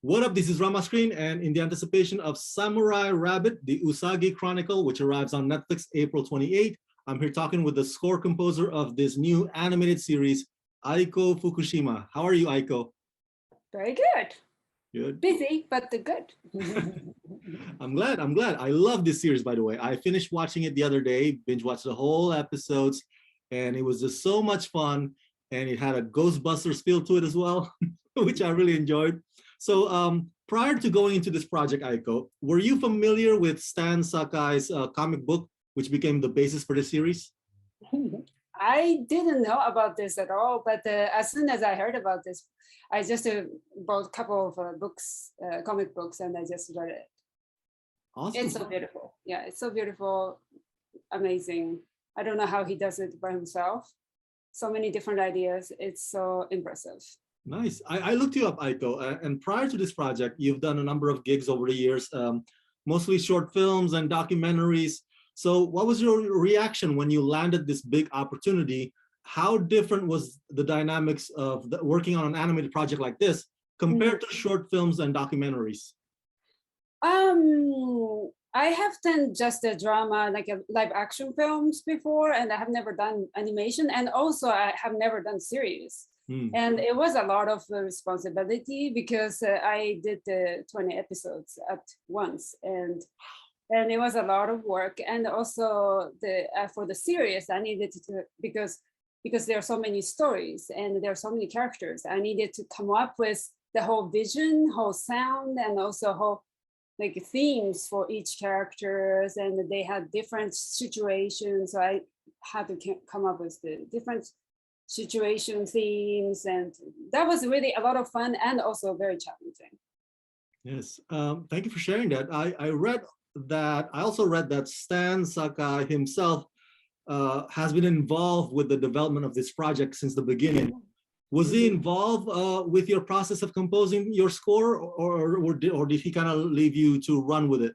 What up, this is Rama Screen, and in the anticipation of Samurai Rabbit, The Usagi Chronicle, which arrives on Netflix April 28, I'm here talking with the score composer of this new animated series, Aiko Fukushima. How are you, Aiko? Very good. Good. Busy, but good. I'm glad. I love this series, by the way. I finished watching it the other day, binge watched the whole episodes, and it was just so much fun. And it had a Ghostbusters feel to it as well, which I really enjoyed. So prior to going into this project, Aiko, were you familiar with Stan Sakai's comic book, which became the basis for the series? I didn't know about this at all, but as soon as I heard about this, I just bought a couple of books, comic books, and I just read it. Awesome. It's so beautiful. Yeah, it's so beautiful, amazing. I don't know how he does it by himself. So many different ideas. It's so impressive. Nice. I looked you up, Aiko, and prior to this project, you've done a number of gigs over the years, mostly short films and documentaries. So what was your reaction when you landed this big opportunity? How different was the dynamics of working on an animated project like this compared to short films and documentaries? I have done just a drama, like a live action films before, and I have never done animation. And also I have never done series. And it was a lot of responsibility because I did 20 episodes at once, and it was a lot of work. And also for the series, I needed to because there are so many stories and there are so many characters. I needed to come up with the whole vision, whole sound, and also whole like themes for each characters, and they had different situations. So I had to come up with the different situation themes, and that was really a lot of fun and also very challenging. Yes, thank you for sharing that. I also read that Stan Sakai himself has been involved with the development of this project since the beginning. Was he involved with your process of composing your score, or did he kind of leave you to run with it?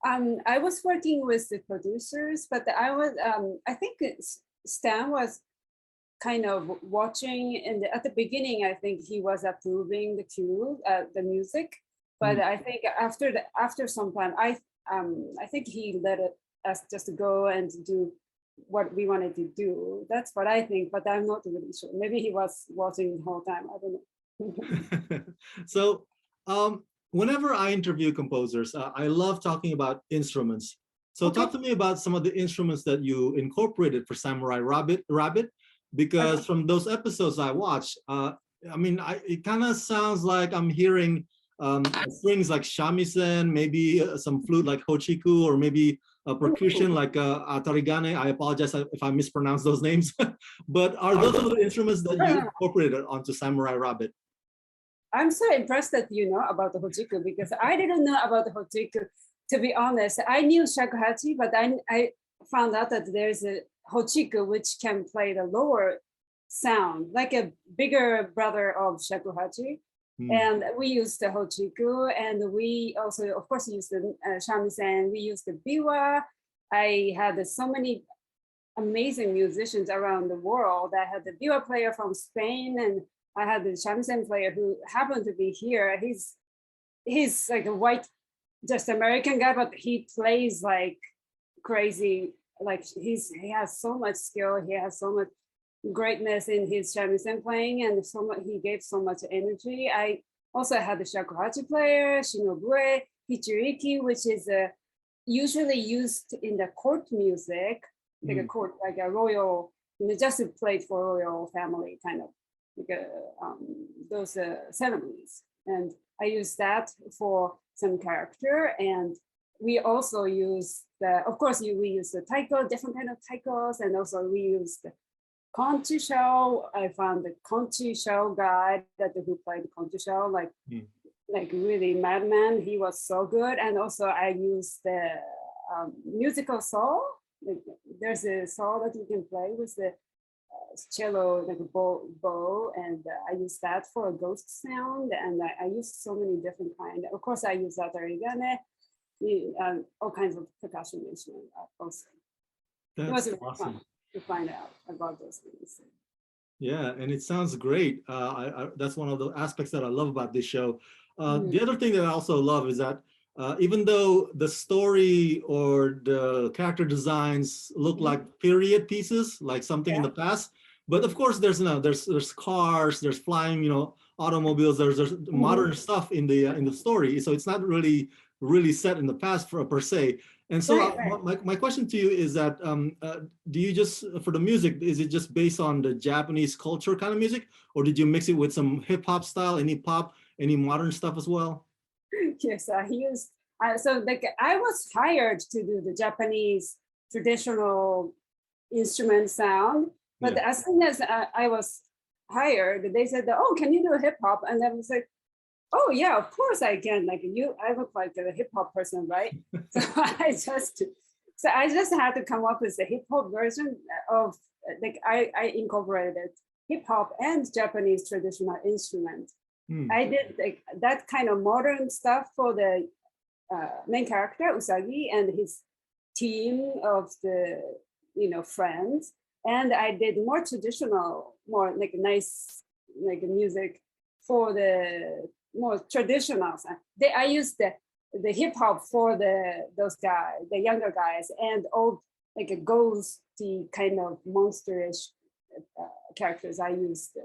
I was working with the producers, but I think Stan was kind of watching, and at the beginning, I think he was approving the music, but I think after some time, I think he let us just go and do what we wanted to do. That's what I think, but I'm not really sure. Maybe he was watching the whole time. I don't know. So whenever I interview composers, I love talking about instruments. So talk to me about some of the instruments that you incorporated for Samurai Rabbit, because from those episodes I watched, I mean, it kind of sounds like I'm hearing strings like shamisen, maybe some flute like hochiku, or maybe a percussion like atarigane. I apologize if I mispronounce those names. But are those some of the instruments that you incorporated onto Samurai Rabbit? I'm so impressed that you know about the hochiku, because I didn't know about the hochiku. To be honest, I knew shakuhachi, but I found out that there's a hochiku which can play the lower sound, like a bigger brother of shakuhachi. And we used the hochiku, and we also, of course, used the shamisen. We used the biwa. I had so many amazing musicians around the world. I had the biwa player from Spain, and I had the shamisen player who happened to be here. He's like a white, just American guy, but he plays like crazy. Like he has so much skill. He has so much greatness in his shamisen playing, and he gave so much energy. I also had the shakuhachi player, shinobue, hichiriki, which is usually used in the court music, like a court, like a royal, just played for royal family, kind of like those ceremonies. And I use that for some character, and we also use of course, we use the taiko, different kind of taikos, and also we use the conchi shell. I found the conchi shell guy who played conchi shell, like really madman. He was so good. And also I used the musical saw. Like, there's a saw that you can play with the cello, like a bow, and I use that for a ghost sound. And I use so many different kinds. Of course, I use that atarigane, all kinds of percussion instruments also. That's it was really awesome. fun to find out about those things. Yeah, and it sounds great. That's one of the aspects that I love about this show. The other thing that I also love is that even though the story or the character designs look like period pieces, like something in the past, but of course there's cars, there's flying, automobiles, there's modern stuff in the story. So it's not really set in the past per se. And so my question to you is that do you just, for the music, is it just based on the Japanese culture kind of music, or did you mix it with some hip hop style, any pop, any modern stuff as well? Yes, he used. So like I was hired to do the Japanese traditional instrument sound, but as soon as I was hired, they said, "Oh, can you do hip hop?" And I was like, "Oh yeah, of course I can." Like I look like a hip hop person, right? So I just had to come up with a hip hop version of like I incorporated hip hop and Japanese traditional instrument. I did like that kind of modern stuff for the main character Usagi and his team of the friends, and I did more traditional, more like nice like music for the more traditional. I used the hip hop for those guys, the younger guys, and all like a ghosty kind of monsterish characters. I used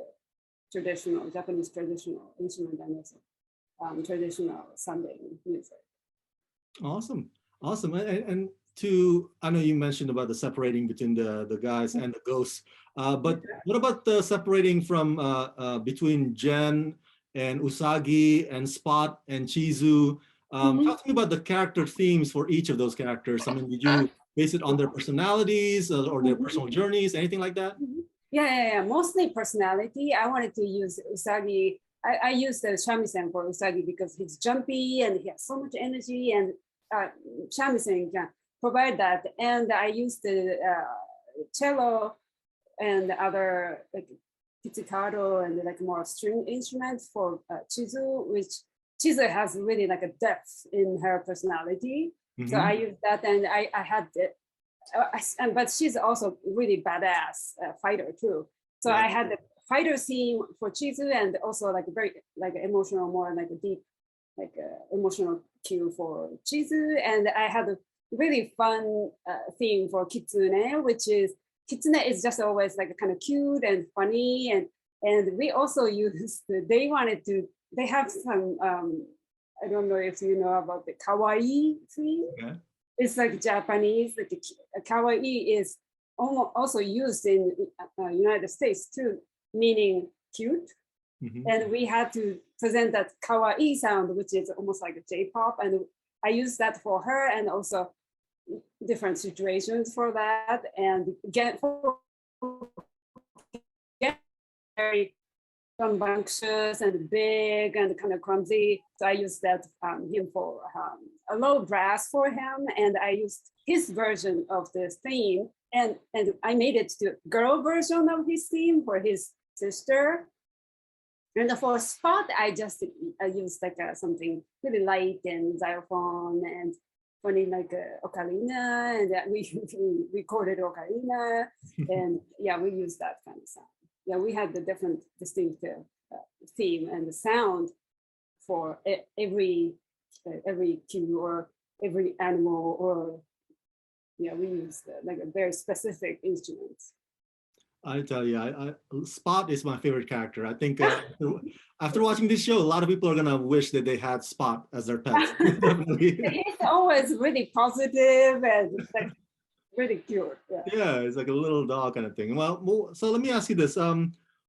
traditional Japanese traditional instrument and also traditional Sunday music. Awesome. And I know you mentioned about the separating between the guys and the ghosts, but what about the separating from between Jen and Usagi and Spot and Chizu? Talk to me about the character themes for each of those characters. I mean, did you base it on their personalities or their personal journeys, anything like that? Yeah. Mostly personality. I wanted to use Usagi. I used the shamisen for Usagi because he's jumpy and he has so much energy, and shamisen can provide that. And I used the cello and other like pizzicato and like more string instruments for Chizu, which Chizu has really like a depth in her personality. So I used that, and I had it. But she's also really badass fighter too. So I had the fighter scene for Chizu, and also like very like emotional, more like a deep, like emotional cue for Chizu. And I had a really fun theme for Kitsune, which is Kitsune is just always like kind of cute and funny, and we also used. They have some. I don't know if you know about the kawaii theme. Okay. It's like Japanese, like kawaii is also used in United States too, meaning cute. And we had to present that kawaii sound, which is almost like a J-pop. And I used that for her, and also different situations for that. And get very rambunctious and big and kind of clumsy. So I used that him for a low brass for him, and I used his version of this theme, and I made it to girl version of his theme for his sister. And for Spot, I used like something really light and xylophone and funny like ocarina, and we recorded ocarina, and yeah, we used that kind of sound. Yeah, we had the different distinctive theme and the sound for every cue or every animal, or yeah, we used like a very specific instrument. I tell you, Spot is my favorite character. I think after watching this show, a lot of people are gonna wish that they had Spot as their pet. He's always really positive and like really cute. Yeah, it's like a little dog kind of thing. Well, so let me ask you this: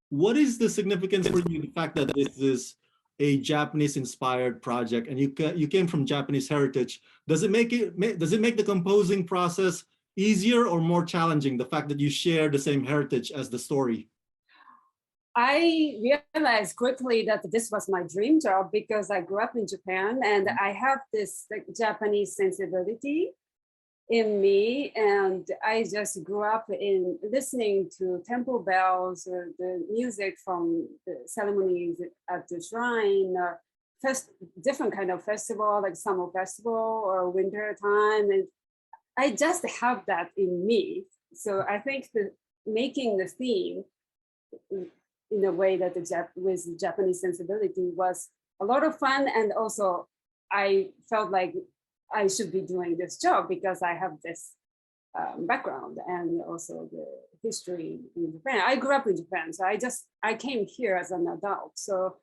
what is the significance for you, the fact that this is a Japanese-inspired project, and you came from Japanese heritage? Does it make the composing process easier or more challenging, the fact that you share the same heritage as the story? I realized quickly that this was my dream job because I grew up in Japan, and I have this like Japanese sensibility in me, and I just grew up in listening to temple bells or the music from the ceremonies at the shrine, or different kind of festival like summer festival or winter time, and I just have that in me. So I think that making the theme in a way that with Japanese sensibility was a lot of fun. And also I felt like I should be doing this job because I have this background and also the history in Japan. I grew up in Japan, so I came here as an adult. So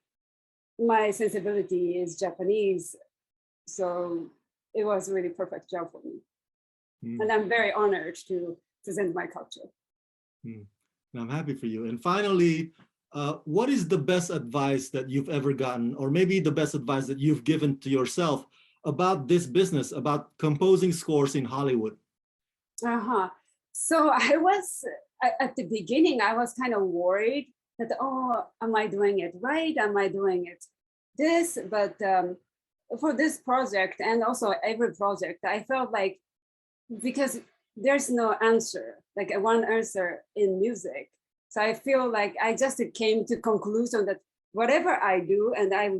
my sensibility is Japanese. So it was a really perfect job for me. And I'm very honored to present my culture. I'm happy for you. And finally, what is the best advice that you've ever gotten, or maybe the best advice that you've given to yourself about this business, about composing scores in Hollywood? So I was, at the beginning, I was kind of worried that, oh, am I doing it right? Am I doing it this? But for this project and also every project, I felt like, because there's no answer, like one answer in music. So I feel like I just came to conclusion that whatever I do, and I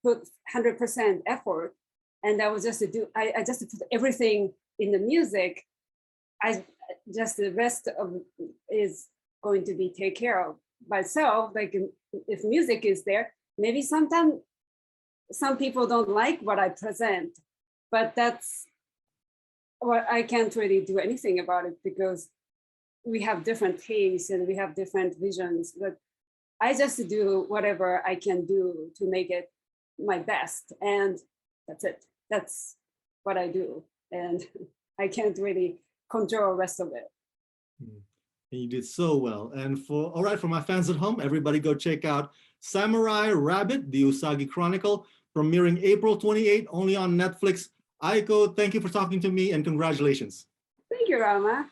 put 100% effort, and I was just I just put everything in the music. The rest of is going to be taken care of by itself. Like if music is there, maybe sometimes some people don't like what I present, but that's what I can't really do anything about it because we have different tastes and we have different visions. But I just do whatever I can do to make it my best, and that's it. That's what I do, and I can't really control the rest of it. And you did so well. And all right, for my fans at home, everybody go check out Samurai Rabbit, The Usagi Chronicle, premiering April 28th, only on Netflix. Aiko, thank you for talking to me and congratulations. Thank you, Rama.